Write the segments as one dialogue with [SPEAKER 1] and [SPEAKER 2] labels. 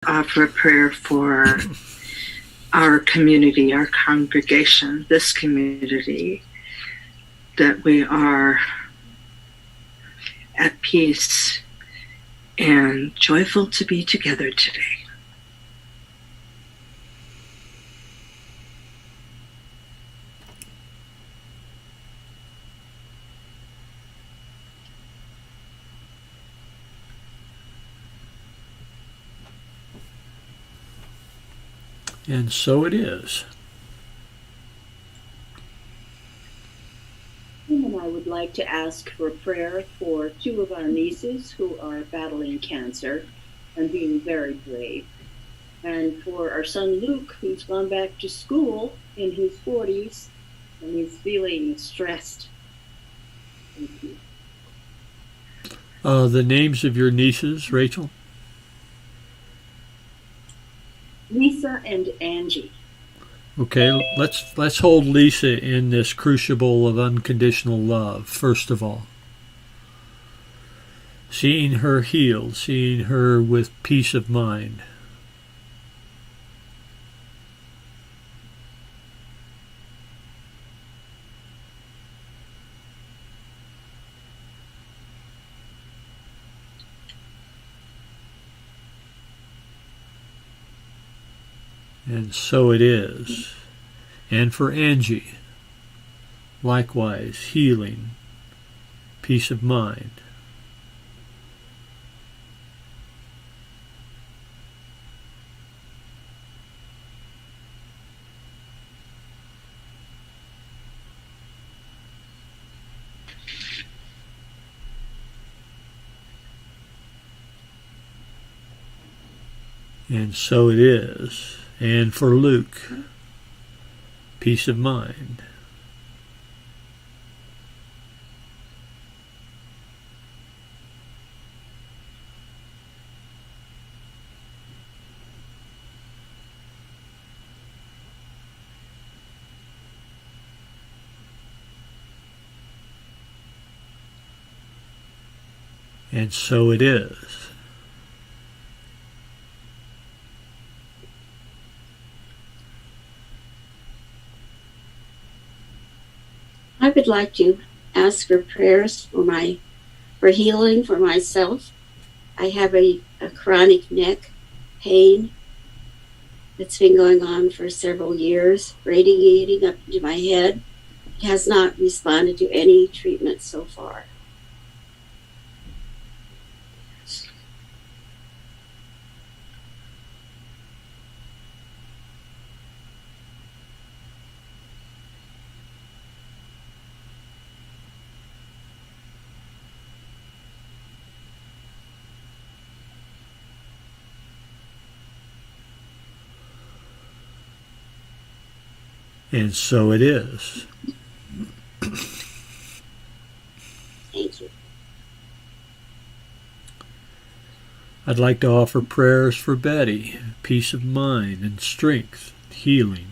[SPEAKER 1] offer a prayer for our community, our congregation, this community, that we are at peace and joyful to be together today.
[SPEAKER 2] And so it is.
[SPEAKER 3] And I would like to ask for a prayer for two of our nieces who are battling cancer and being very brave. And for our son Luke, who's gone back to school in his 40s and he's feeling stressed. Thank you.
[SPEAKER 2] The names of your nieces, Rachel?
[SPEAKER 3] Lisa and Angie.
[SPEAKER 2] Okay, let's hold Lisa in this crucible of unconditional love, first of all. Seeing her healed, seeing her with peace of mind. And so it is. And for Angie, likewise, healing, peace of mind. And so it is. And for Luke, peace of mind. And so it is.
[SPEAKER 4] I would like to ask for prayers for healing for myself. I have a chronic neck pain that's been going on for several years, radiating up into my head. It has not responded to any treatment so far.
[SPEAKER 2] And so it is.
[SPEAKER 4] Thank you.
[SPEAKER 2] I'd like to offer prayers for Betty, peace of mind and strength, healing.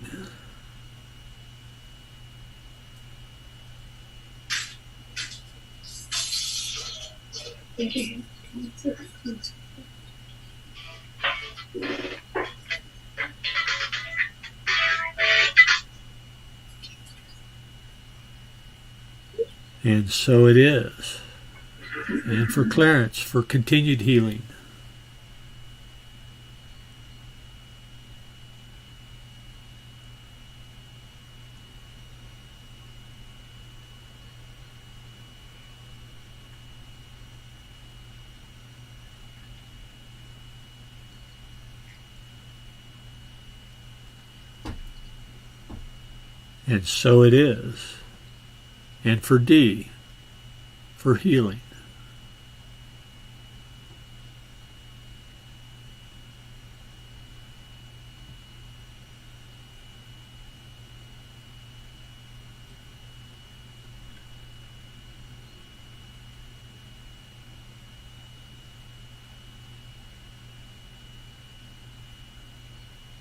[SPEAKER 4] Thank you.
[SPEAKER 2] And so it is. And for Clarence, for continued healing. And so it is. And for D, for healing.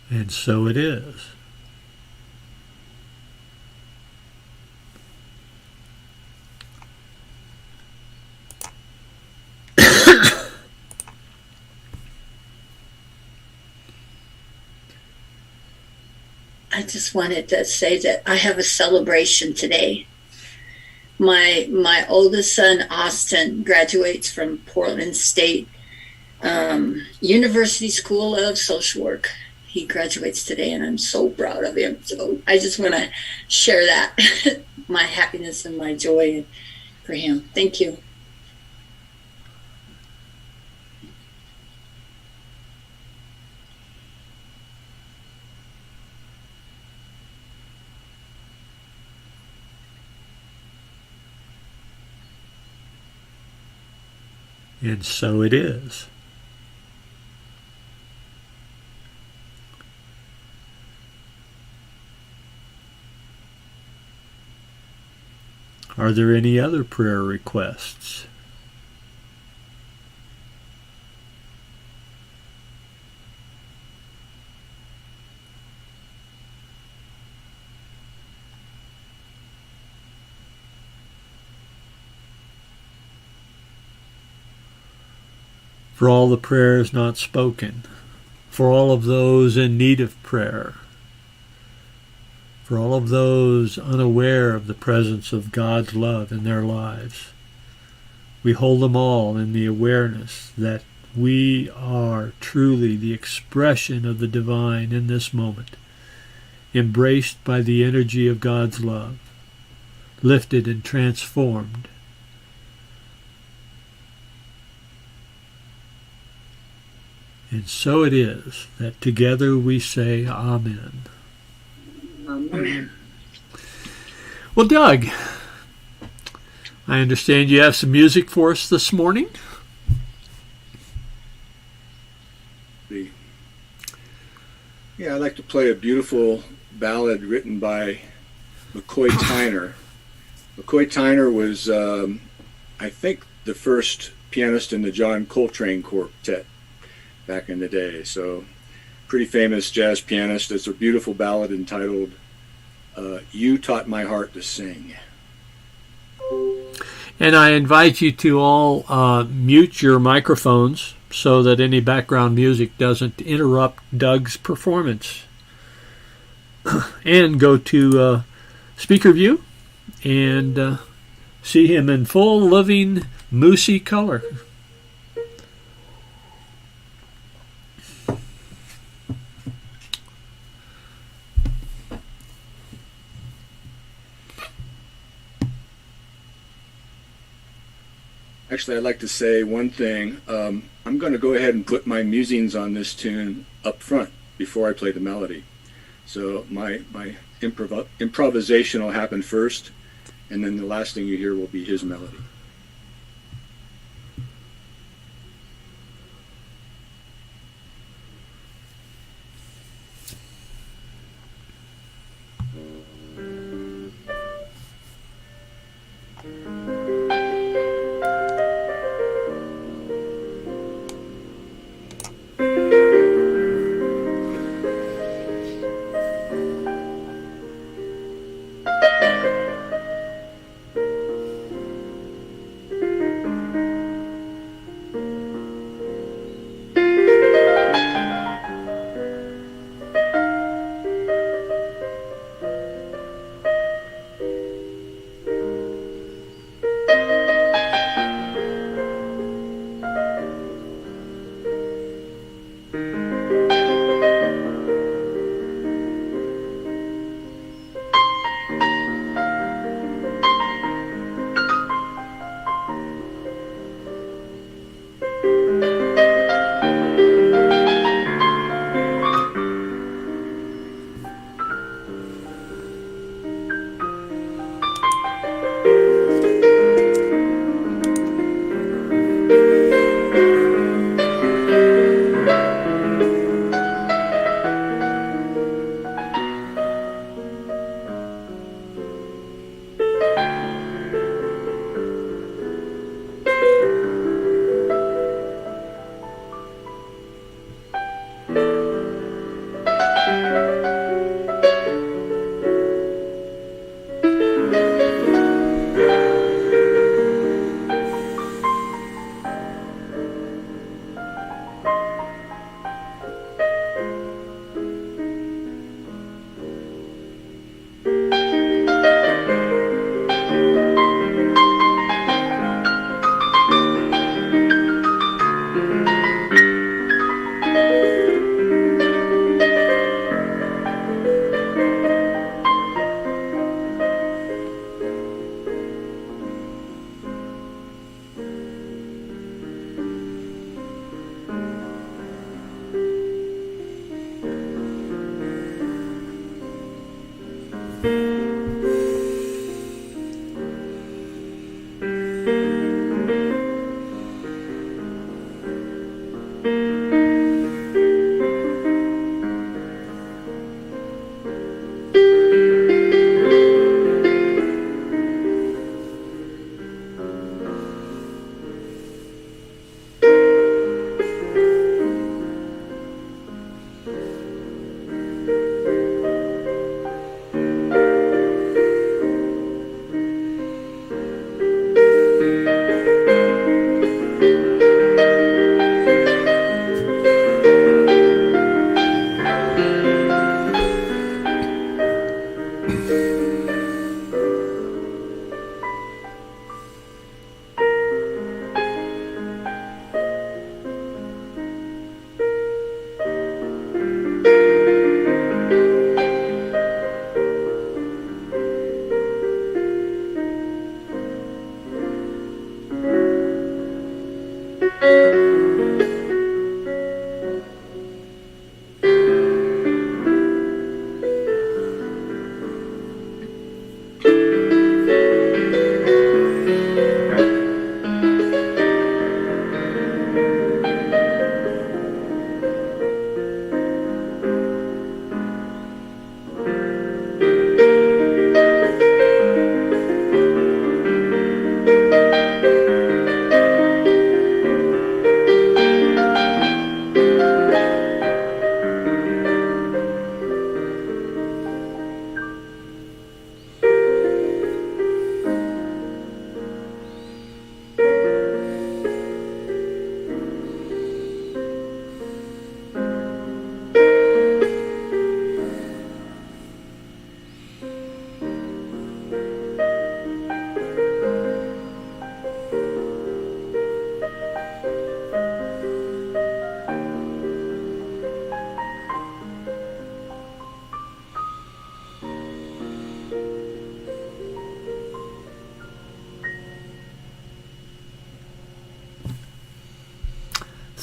[SPEAKER 2] And so it is.
[SPEAKER 5] I just wanted to say that I have a celebration today. My oldest son, Austin, graduates from Portland State University School of Social Work. He graduates today, and I'm so proud of him. So I just want to share that, my happiness and my joy for him. Thank you.
[SPEAKER 2] And so it is. Are there any other prayer requests? For all the prayers not spoken, for all of those in need of prayer, for all of those unaware of the presence of God's love in their lives. We hold them all in the awareness that we are truly the expression of the divine in this moment, embraced by the energy of God's love, lifted and transformed. And so it is that together we say Amen.
[SPEAKER 3] Amen.
[SPEAKER 2] Well, Doug, I understand you have some music for us this morning.
[SPEAKER 6] Yeah, I'd like to play a beautiful ballad written by McCoy Tyner. McCoy Tyner was, I think, the first pianist in the John Coltrane Quartet back in the day. So, pretty famous jazz pianist. It's a beautiful ballad entitled You Taught My Heart to Sing.
[SPEAKER 2] And I invite you to all mute your microphones so that any background music doesn't interrupt Doug's performance. And go to speaker view and see him in full living moosey color.
[SPEAKER 6] Actually, I'd like to say one thing. I'm going to go ahead and put my musings on this tune up front before I play the melody. So my improvisation will happen first, and then the last thing you hear will be his melody.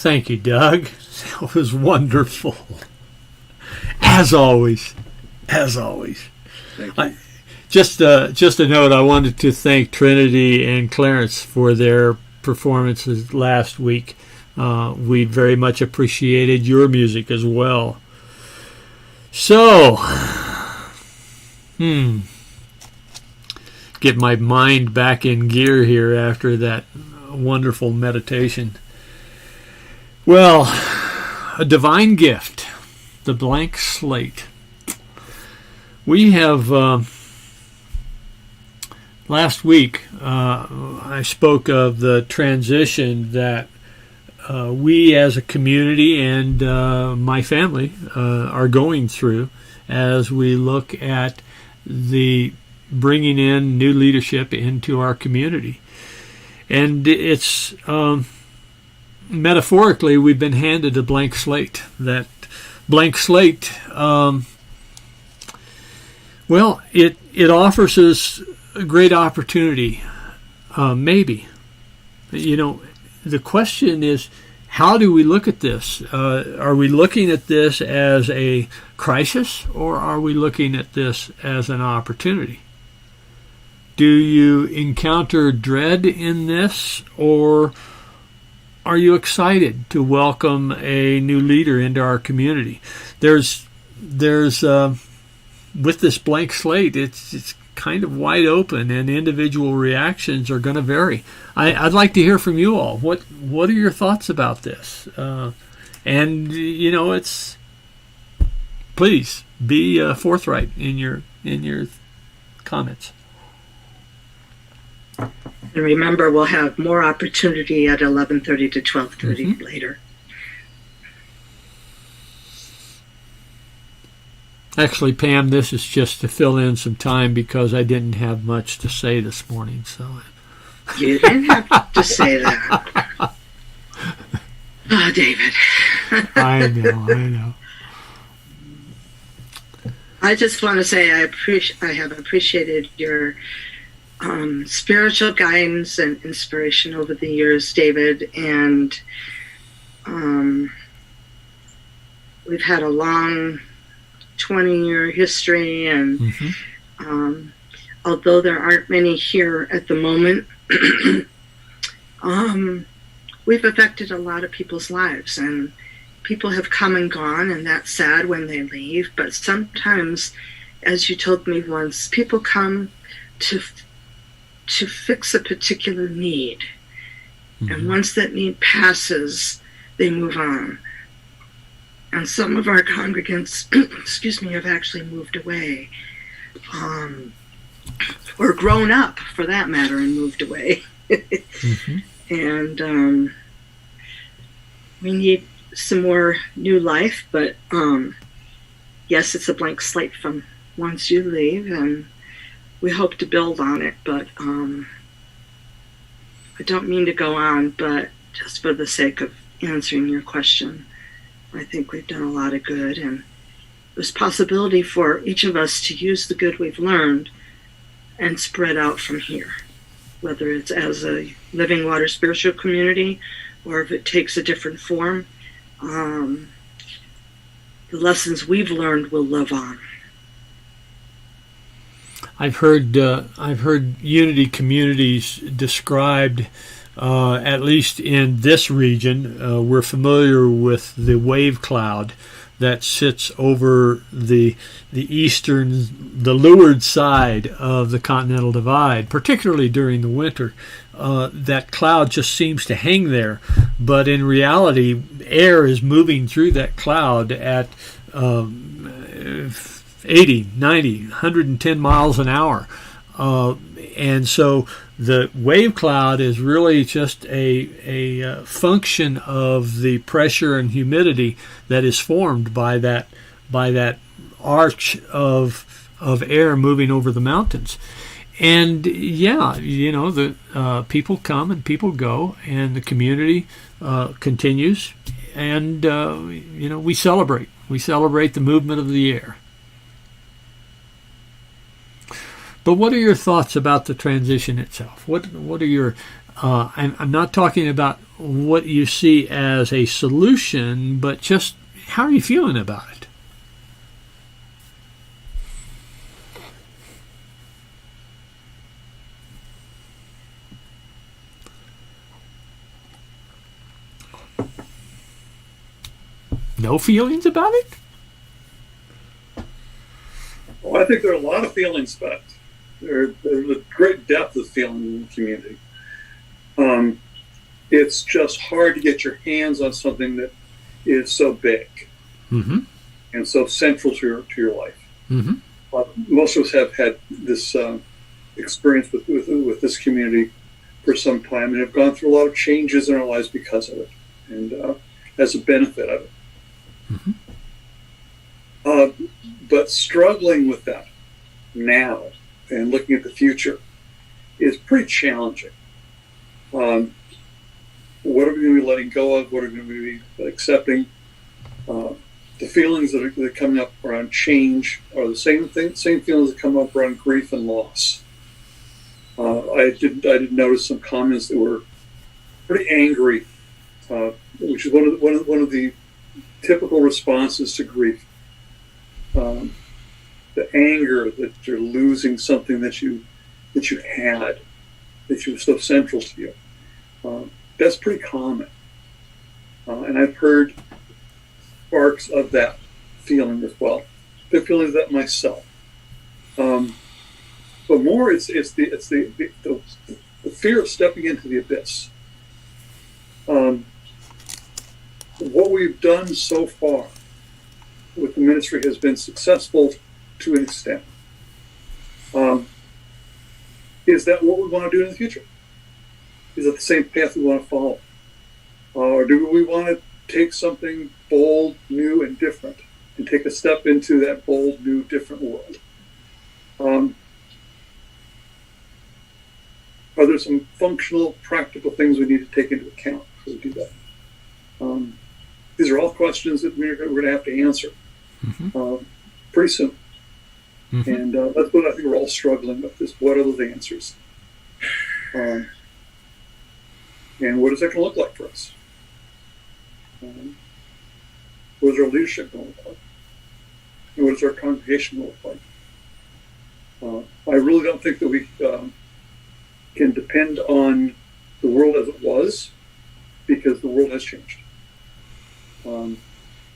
[SPEAKER 2] thank you, Doug. That was wonderful. As always. As always.
[SPEAKER 6] Thank you.
[SPEAKER 2] Just a note, I wanted to thank Trinity and Clarence for their performances last week. We very much appreciated your music as well. So, get my mind back in gear here after that wonderful meditation. Well, a divine gift, the blank slate. We have, last week, I spoke of the transition that we as a community and my family are going through as we look at the bringing in new leadership into our community. And it's metaphorically, we've been handed a blank slate. That blank slate, well, it offers us a great opportunity, maybe. You know, the question is, how do we look at this? Are we looking at this as a crisis, or are we looking at this as an opportunity? Do you encounter dread in this, or are you excited to welcome a new leader into our community? There's with this blank slate, it's kind of wide open, and individual reactions are going to vary. I'd like to hear from you all. What are your thoughts about this? And you know, it's please be forthright in your comments.
[SPEAKER 1] And remember, we'll have more opportunity at 11:30 to 12:30 later.
[SPEAKER 2] Actually, Pam, this is just to fill in some time because I didn't have much to say this morning. So
[SPEAKER 1] You didn't have to say that. Oh, David.
[SPEAKER 2] I know.
[SPEAKER 1] I just want to say I have appreciated your spiritual guidance and inspiration over the years, David, and we've had a long 20-year history, and although there aren't many here at the moment, we've affected a lot of people's lives, and people have come and gone, and that's sad when they leave. But sometimes, as you told me once, people come to fix a particular need, and once that need passes, they move on. And some of our congregants, have actually moved away, or grown up, for that matter, and moved away. And we need some more new life, but yes, it's a blank slate from once you leave, and we hope to build on it. But I don't mean to go on, but just for the sake of answering your question, I think we've done a lot of good, and there's possibility for each of us to use the good we've learned and spread out from here, whether it's as a Living Water spiritual community or if it takes a different form. The lessons we've learned will live on.
[SPEAKER 2] I've heard unity communities described, at least in this region. We're familiar with the wave cloud that sits over the leeward side of the Continental Divide, particularly during the winter. That cloud just seems to hang there, but in reality, air is moving through that cloud at 80, 90, 110 miles an hour. And so the wave cloud is really just a function of the pressure and humidity that is formed by that arch of air moving over the mountains. And yeah, the people come and people go, and the community continues, and we celebrate the movement of the air. But what are your thoughts about the transition itself? What are your I'm not talking about what you see as a solution, but just how are you feeling about it? No feelings about it?
[SPEAKER 7] Well, I think there are a lot of feelings about it. There's a great depth of feeling in the community. It's just hard to get your hands on something that is so big and so central to your life. Most of us have had this experience with this community for some time and have gone through a lot of changes in our lives because of it and as a benefit of it. But struggling with that now and looking at the future is pretty challenging. What are we going to be letting go of? What are we going to be accepting? The feelings that are coming up around change are the same feelings that come up around grief and loss. I did notice some comments that were pretty angry, which is one of the typical responses to grief. The anger that you're losing something that you had, that was so central to you. That's pretty common. And I've heard sparks of that feeling as well. The feeling of that myself. But more, it's the fear of stepping into the abyss. What we've done so far with the ministry has been successful to an extent. Is that what we want to do in the future? Is that the same path we want to follow? Or do we want to take something bold, new, and different and take a step into that bold, new, different world? Are there some functional, practical things we need to take into account before we do that? These are all questions that we're going to have to answer pretty soon. And that's what I think we're all struggling with, is what are those answers? And what is that going to look like for us? What is our leadership going to look like? And what is our congregation going to look like? I really don't think that we can depend on the world as it was, because the world has changed.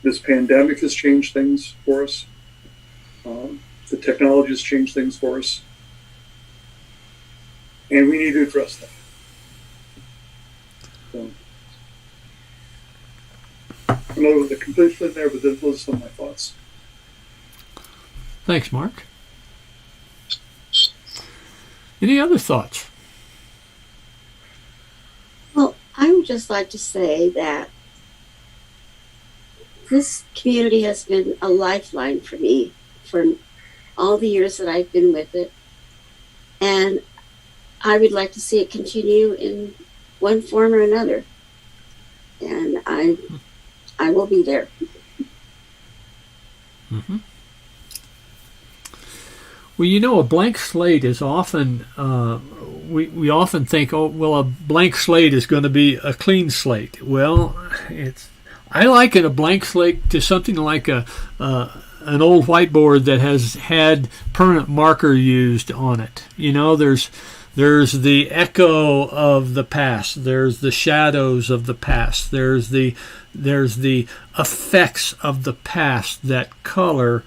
[SPEAKER 7] This pandemic has changed things for us. The technology has changed things for us. And we need to address that. So, I know it was a complete split there, but those are some of my thoughts.
[SPEAKER 2] Thanks, Mark. Any other thoughts?
[SPEAKER 4] Well, I would just like to say that this community has been a lifeline for me for all the years that I've been with it. And I would like to see it continue in one form or another. And I will be there.
[SPEAKER 2] Well, a blank slate is often, we often think, oh, well, a blank slate is going to be a clean slate. Well, I liken a blank slate to something like an old whiteboard that has had permanent marker used on it. There's the echo of the past. There's the shadows of the past. There's the effects of the past that color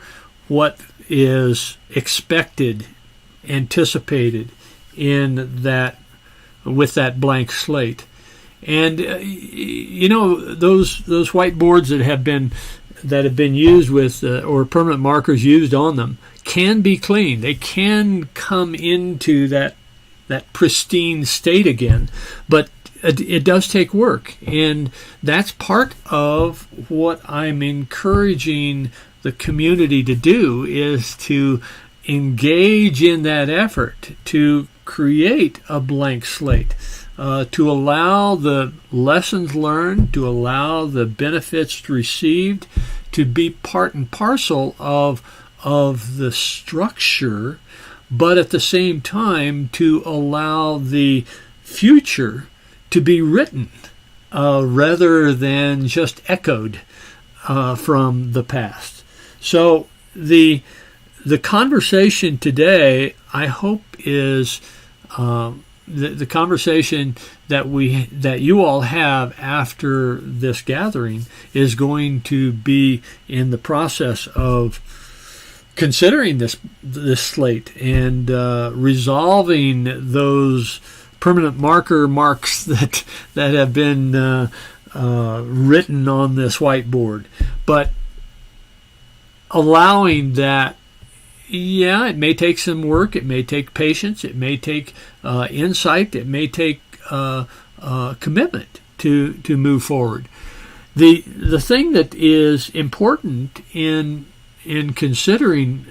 [SPEAKER 2] what is expected, anticipated with that blank slate. And those whiteboards that have been used with or permanent markers used on them can be cleaned. They can come into that pristine state again, but it does take work, and that's part of what I'm encouraging the community to do, is to engage in that effort to create a blank slate, to allow the lessons learned, to allow the benefits received to be part and parcel of the structure, but at the same time to allow the future to be written rather than just echoed from the past. So the conversation today, I hope, is the conversation that you all have after this gathering is going to be in the process of considering this slate and resolving those permanent marks that have been written on this whiteboard, but allowing that. Yeah, it may take some work. It may take patience. It may take insight. It may take commitment to move forward. The thing that is important in considering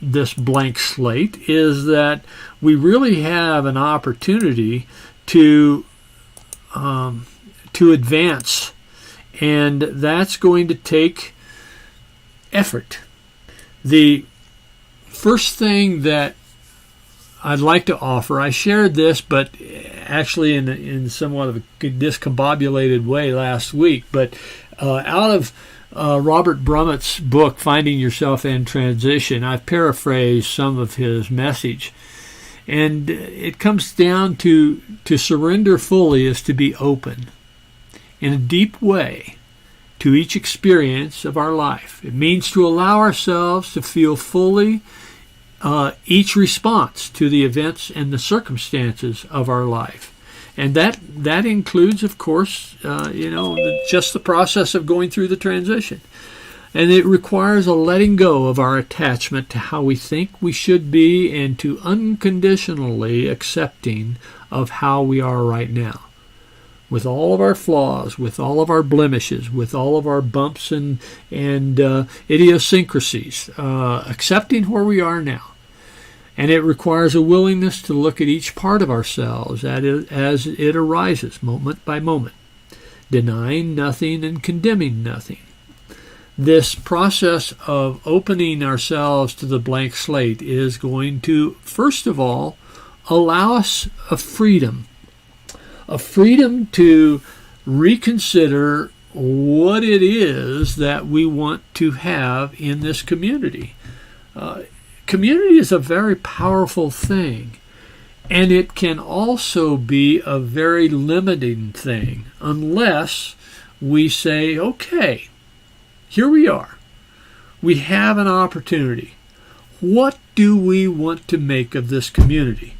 [SPEAKER 2] this blank slate is that we really have an opportunity to advance, and that's going to take effort. The first thing that I'd like to offer, I shared this, but actually in somewhat of a discombobulated way last week, but out of Robert Brummett's book, Finding Yourself in Transition, I've paraphrased some of his message. And it comes down to surrender fully is to be open in a deep way to each experience of our life. It means to allow ourselves to feel fully each response to the events and the circumstances of our life. And that includes, of course, just the process of going through the transition. And it requires a letting go of our attachment to how we think we should be and to unconditionally accepting of how we are right now. With all of our flaws, with all of our blemishes, with all of our bumps and idiosyncrasies, accepting where we are now. And it requires a willingness to look at each part of ourselves as it arises, moment by moment, denying nothing and condemning nothing. This process of opening ourselves to the blank slate is going to, first of all, allow us a freedom to reconsider what it is that we want to have in this community. Community is a very powerful thing, and it can also be a very limiting thing unless we say, okay, here we are. We have an opportunity. What do we want to make of this community?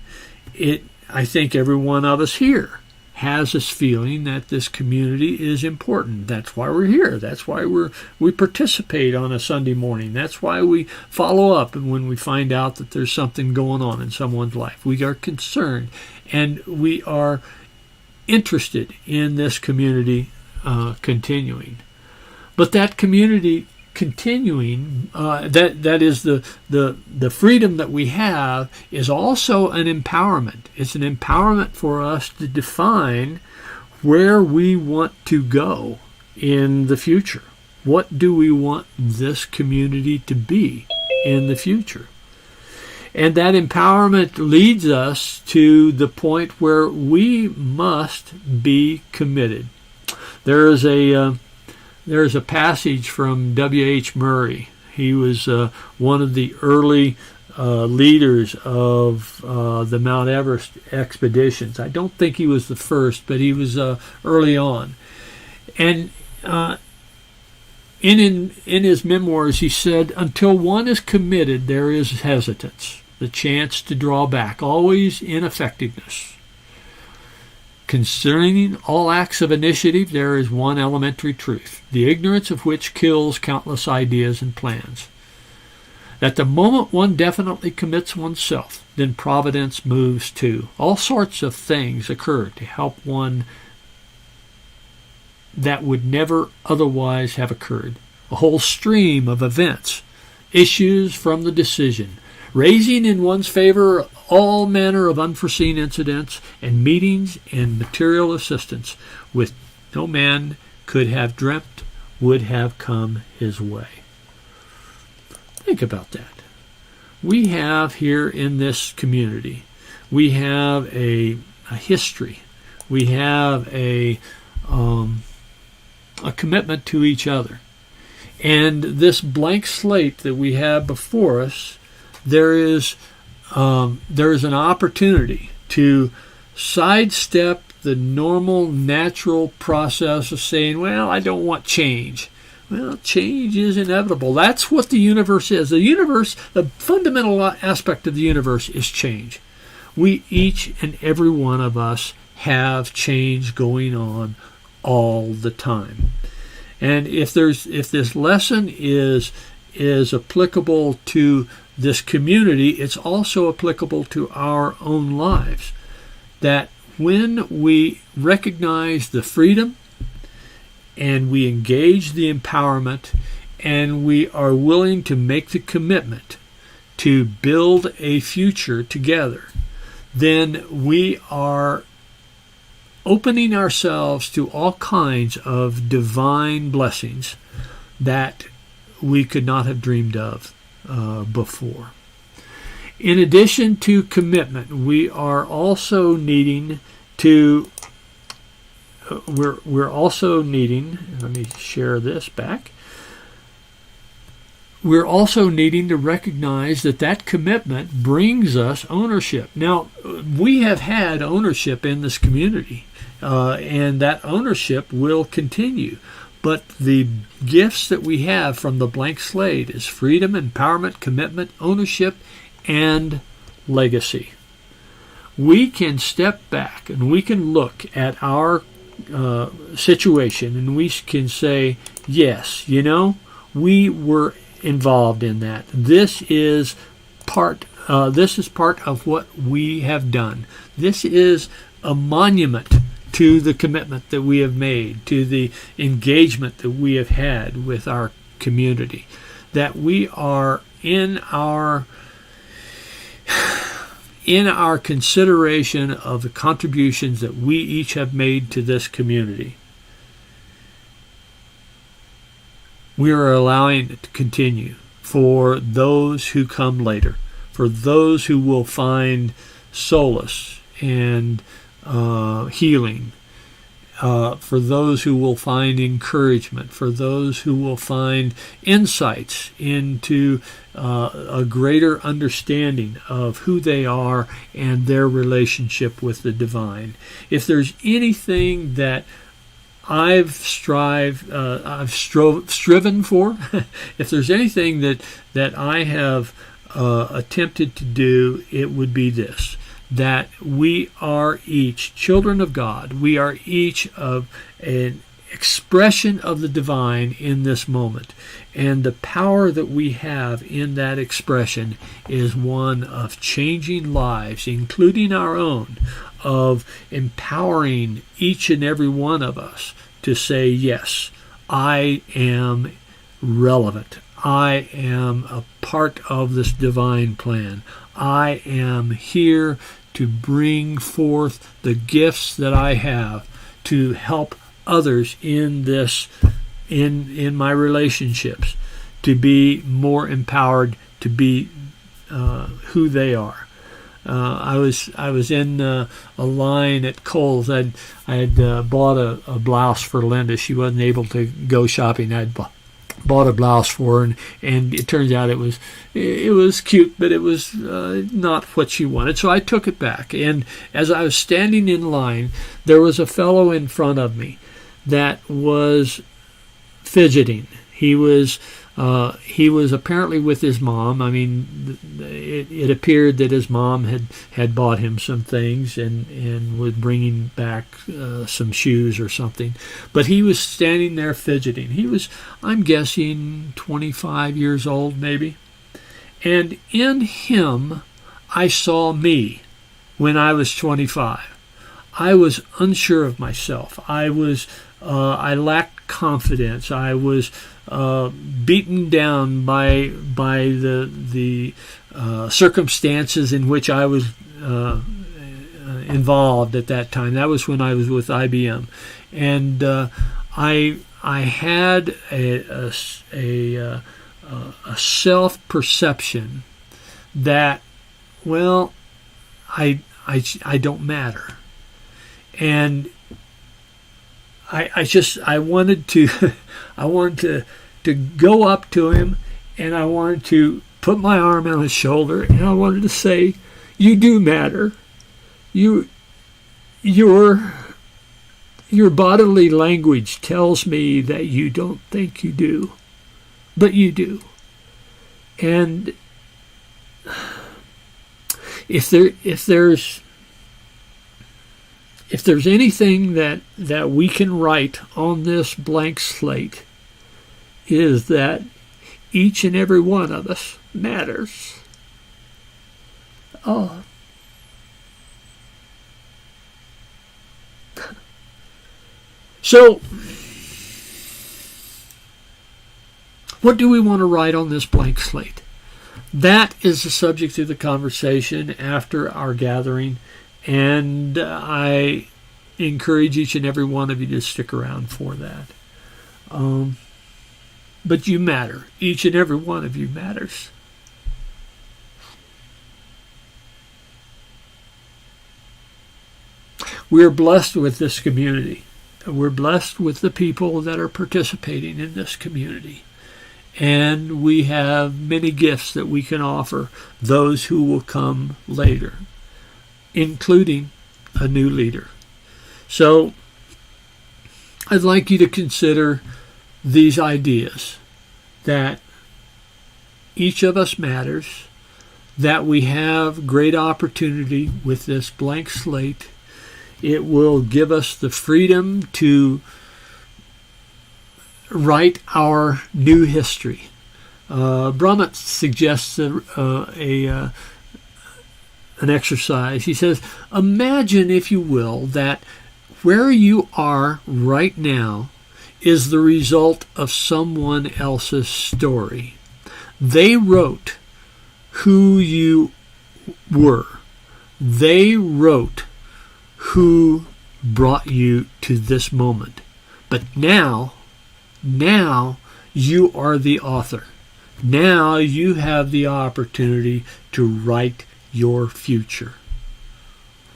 [SPEAKER 2] I think every one of us here has this feeling that this community is important. That's why we're here. That's why we participate on a Sunday morning. That's why we follow up when we find out that there's something going on in someone's life. We are concerned and we are interested in this community continuing. But that community continuing, that is the freedom that we have, is also an empowerment. It's an empowerment for us to define where we want to go in the future. What do we want this community to be in the future? And that empowerment leads us to the point where we must be committed. There's a passage from W.H. Murray. He was one of the early leaders of the Mount Everest expeditions. I don't think he was the first, but he was early on. And in his memoirs, he said, until one is committed, there is hesitance, the chance to draw back, always ineffectiveness. Concerning all acts of initiative, there is one elementary truth, the ignorance of which kills countless ideas and plans. That the moment one definitely commits oneself, then providence moves too. All sorts of things occur to help one that would never otherwise have occurred. A whole stream of events issues from the decision, raising in one's favor all manner of unforeseen incidents and meetings and material assistance which no man could have dreamt would have come his way. Think about that. We have here in this community, we have a history. We have a commitment to each other. And this blank slate that we have before us, there is an opportunity to sidestep the normal, natural process of saying, well, I don't want change. Well, change is inevitable. That's what the universe is. The universe, the fundamental aspect of the universe is change. We, each and every one of us, have change going on all the time. And if this lesson is applicable to this community, it's also applicable to our own lives. That when we recognize the freedom and we engage the empowerment and we are willing to make the commitment to build a future together, then we are opening ourselves to all kinds of divine blessings that we could not have dreamed of before. In addition to commitment, we are also needing to we're also needing, let me share this back. We're also needing to recognize that commitment brings us ownership. Now, we have had ownership in this community, and that ownership will continue. But the gifts that we have from the blank slate is freedom, empowerment, commitment, ownership, and legacy. We can step back and we can look at our situation and we can say, yes, we were involved in that. This is part of what we have done. This is a monument to the commitment that we have made, to the engagement that we have had with our community, that we are in our consideration of the contributions that we each have made to this community. We are allowing it to continue for those who come later, for those who will find solace and healing, for those who will find encouragement, for those who will find insights into a greater understanding of who they are and their relationship with the divine. If there's anything that I've striven for, if there's anything that I have attempted to do, it would be this: that we are each children of God. We are each of an expression of the divine in this moment. And the power that we have in that expression is one of changing lives, including our own, of empowering each and every one of us to say, yes, I am relevant. I am a part of this divine plan. I am here to bring forth the gifts that I have to help others in this, in my relationships, to be more empowered, to be who they are. I was in a line at Kohl's. I had bought a blouse for Linda. She wasn't able to go shopping. I'd bought a blouse for her, and it turns out it was cute, but it was not what she wanted. So I took it back. And as I was standing in line, there was a fellow in front of me that was fidgeting. He was apparently with his mom. I mean, it appeared that his mom had bought him some things and was bringing back some shoes or something. But he was standing there fidgeting. He was, I'm guessing, 25 years old maybe. And in him, I saw me when I was 25. I was unsure of myself. I lacked confidence. I was beaten down by the circumstances in which I was involved at that time. That was when I was with IBM, and I had a self-perception that, well, I don't matter. And I wanted to I wanted to go up to him, and I wanted to put my arm on his shoulder, and I wanted to say, "You do matter. Your bodily language tells me that you don't think you do, but you do." And if there's anything that we can write on this blank slate, is that each and every one of us matters. Oh. So, what do we want to write on this blank slate? That is the subject of the conversation after our gathering, and I encourage each and every one of you to stick around for that. But you matter. Each and every one of you matters. We are blessed with this community. We're blessed with the people that are participating in this community. And we have many gifts that we can offer those who will come later, including a new leader. So I'd like you to consider these ideas, that each of us matters, that we have great opportunity with this blank slate. It will give us the freedom to write our new history. Brahmat suggests an exercise. He says, imagine, if you will, that where you are right now is the result of someone else's story. They wrote who you were. They wrote who brought you to this moment. But now you are the author. Now you have the opportunity to write your future.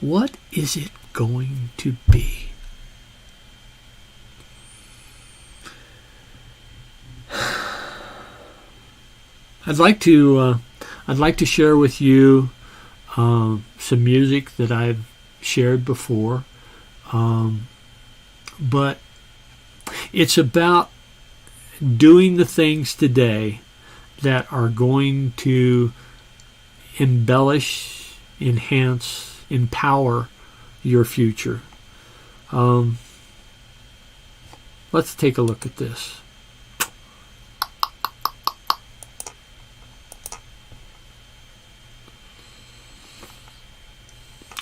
[SPEAKER 2] What is it going to be? I'd like to share with you some music that I've shared before, but it's about doing the things today that are going to embellish, enhance, empower your future. Let's take a look at this.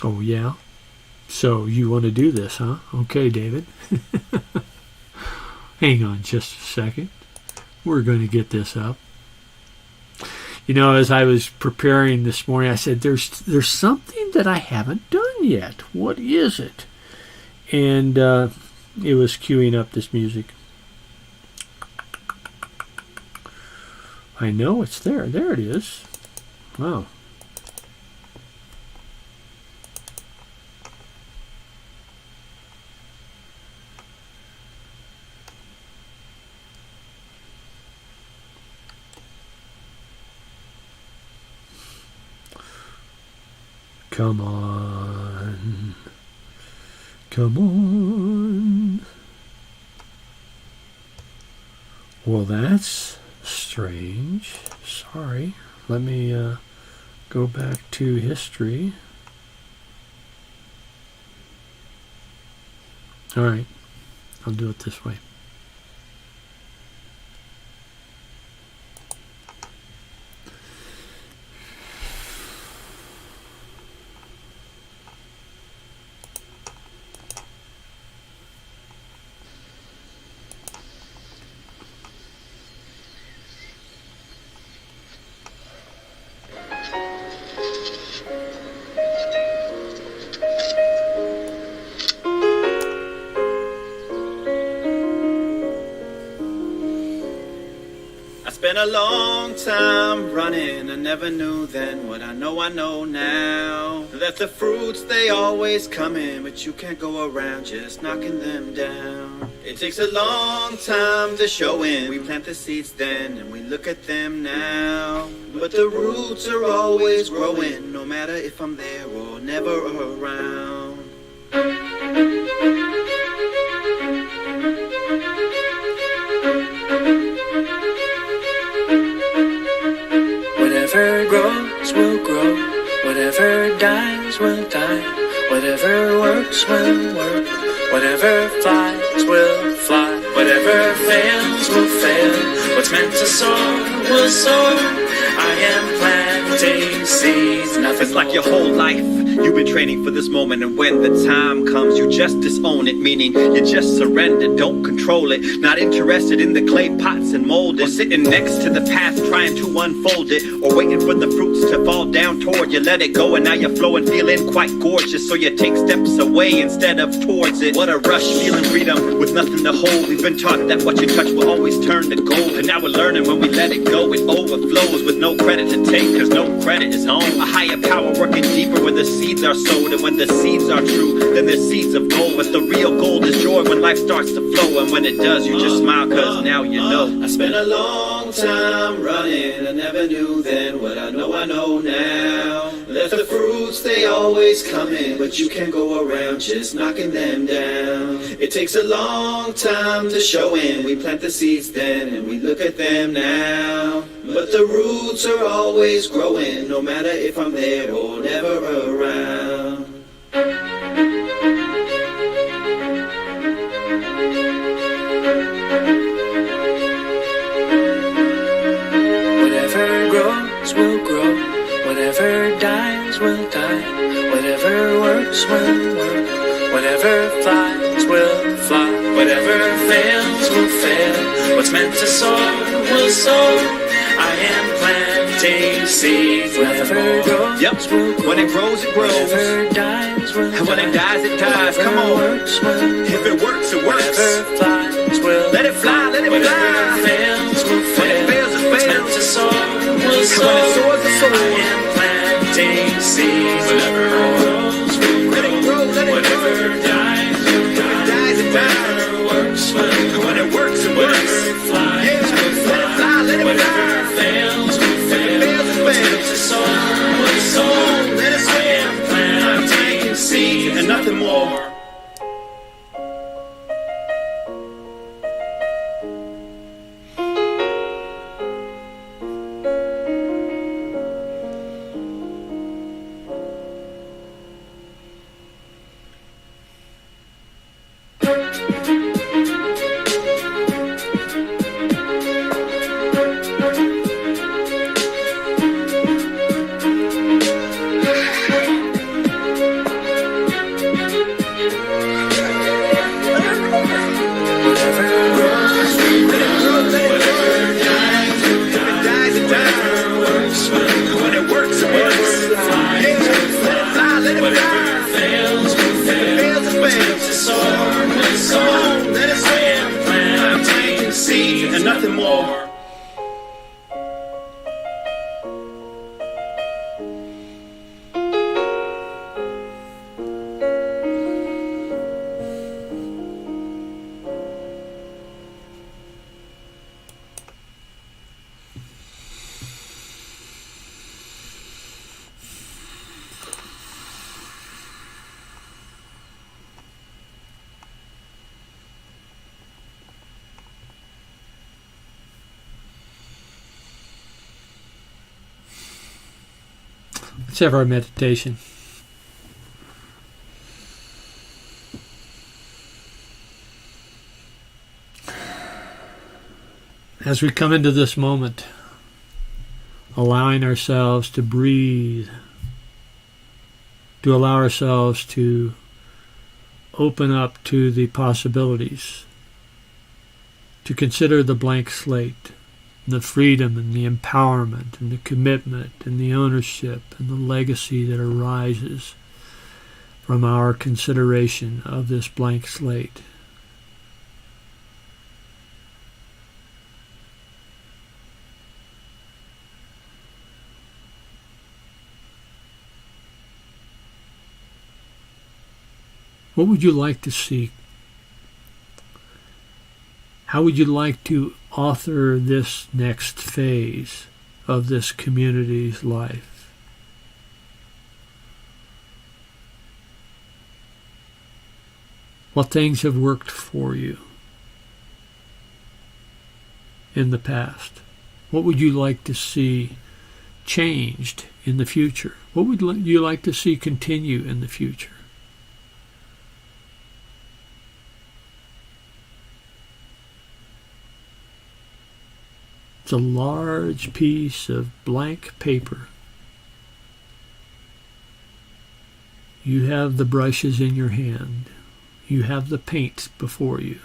[SPEAKER 2] Oh, yeah? So you want to do this, huh? Okay, David. Hang on just a second. We're going to get this up. You know, as I was preparing this morning, I said, there's something that I haven't done yet. What is it? And it was queuing up this music. I know it's there. There it is. Wow. Come on. Come on. Well, that's strange. Sorry. Let me go back to history. All right. I'll do it this way.
[SPEAKER 8] a long time running. I never knew then what I know now. That the fruits, they always come in, but you can't go around just knocking them down. It takes a long time to show in. We plant the seeds then, and we look at them now. But the roots are always growing, no matter if I'm there or never around.
[SPEAKER 9] Whatever grows will grow, whatever dies will die, whatever works will work, whatever flies will fly, whatever fails will fail, what's meant to soar will soar. I am planting seeds, nothing.
[SPEAKER 8] It's like your whole life you've been training for this moment, and when the time comes you just disown it, meaning you just surrender, don't control it, not interested in the clay pots and mold it, or sitting next to the path trying to unfold it, or waiting for the fruits to fall down toward you. Let it go and now you're flowing, feeling quite gorgeous, so you take steps away instead of towards it. What a rush, feeling freedom with nothing to hold. We've been taught that what you touch will always turn to gold, and now we're learning when we let it go it overflows with no credit to take, cause no credit is home. A higher power working deeper where the seeds are sowed, and when the seeds are true then they're seeds of gold. But the real gold is joy when life starts to flow, and when it does you just smile cause now you know. I spent a long time running, I never knew then what I know now. That the fruits, they always come in, but you can't go around just knocking them down. It takes a long time to show in. We plant the seeds then, and we look at them now. But the roots are always growing, no matter if I'm there or never around.
[SPEAKER 9] Whatever grows will grow, whatever dies will die, whatever works will work, whatever flies will fly, whatever fails will fail, what's meant to soar will soar. I am planting seeds. Whatever grows,
[SPEAKER 8] yep.
[SPEAKER 9] will grow.
[SPEAKER 8] When it grows, it grows.
[SPEAKER 9] Whatever dies will
[SPEAKER 8] and when
[SPEAKER 9] die.
[SPEAKER 8] it dies, it dies.
[SPEAKER 9] Whatever
[SPEAKER 8] Come on.
[SPEAKER 9] Works will
[SPEAKER 8] if it works, it works.
[SPEAKER 9] Whatever flies will
[SPEAKER 8] let it fly, let it
[SPEAKER 9] whatever
[SPEAKER 8] fly.
[SPEAKER 9] fails will fail.
[SPEAKER 8] When it fails, it
[SPEAKER 9] What's
[SPEAKER 8] fails.
[SPEAKER 9] meant to soar will
[SPEAKER 8] and
[SPEAKER 9] soar.
[SPEAKER 8] when it soars, it soars.
[SPEAKER 9] I am planting seeds. Whatever grows will grow.
[SPEAKER 8] Let it grow, let it
[SPEAKER 9] whatever
[SPEAKER 8] grow.
[SPEAKER 9] dies will die.
[SPEAKER 8] When it dies, it dies.
[SPEAKER 9] Whatever works will
[SPEAKER 8] and when it works, it works.
[SPEAKER 9] whatever flies
[SPEAKER 8] yeah.
[SPEAKER 9] will fly.
[SPEAKER 8] Let it fly, let it
[SPEAKER 9] whatever
[SPEAKER 8] fly.
[SPEAKER 9] fails will fail.
[SPEAKER 8] fails, it
[SPEAKER 9] What's
[SPEAKER 8] fails.
[SPEAKER 9] meant to soar will soar.
[SPEAKER 8] Let it
[SPEAKER 9] I am planting seeds
[SPEAKER 8] and nothing more. And nothing more.
[SPEAKER 2] Let's have our meditation. As we come into this moment, allowing ourselves to breathe, to allow ourselves to open up to the possibilities, to consider the blank slate, the freedom and the empowerment and the commitment and the ownership and the legacy that arises from our consideration of this blank slate. What would you like to see? How would you like to author this next phase of this community's life? What things have worked for you in the past? What would you like to see changed in the future? What would you like to see continue in the future? It's a large piece of blank paper. You have the brushes in your hand. You have the paint before you.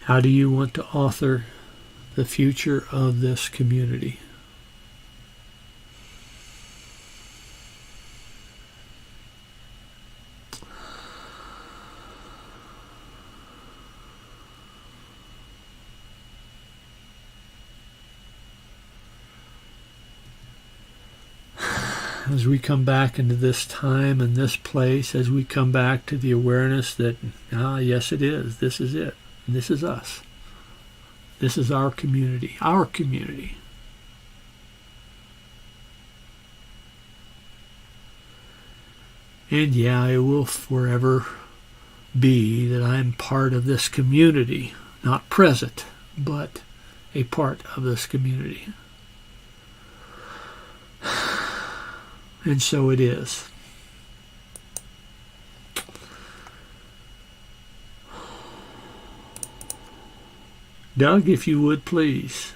[SPEAKER 2] How do you want to author the future of this community? As we come back into this time and this place, as we come back to the awareness that, yes it is, this is it. This is us. This is our community. Our community. And it will forever be that I'm part of this community. Not present, but a part of this community. And so it is. Doug, if you would, please.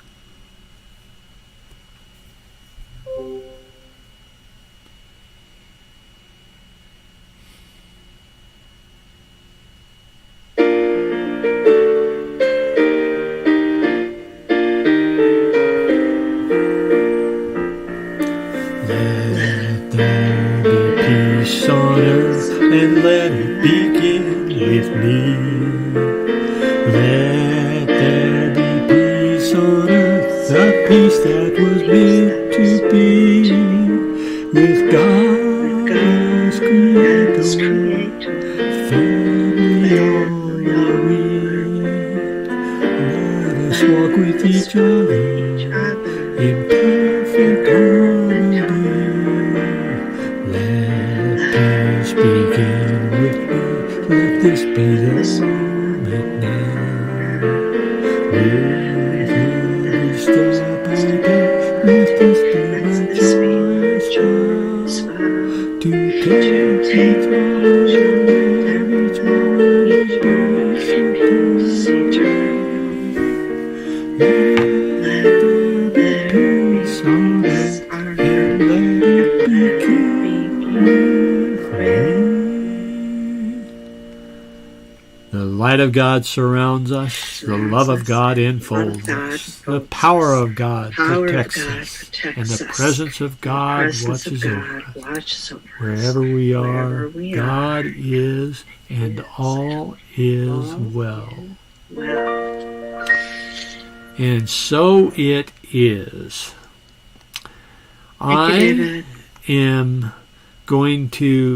[SPEAKER 2] Let there be peace on earth, and let it begin with me. Let there be peace on earth, a peace that was meant to be, with God as Creator, family all are we. Let us walk with each other in perfect harmony. Let peace begin with me. Let this be the moment now. With every step I take, let this be my choice to take each moment peace eternal. Let there be peace on earth, and let it begin with me. The light of God surrounds us. The love of God enfolds us. The power of God protects us. And the presence of God watches over us. Wherever we are, God is, and all is well. And so it is. I am going to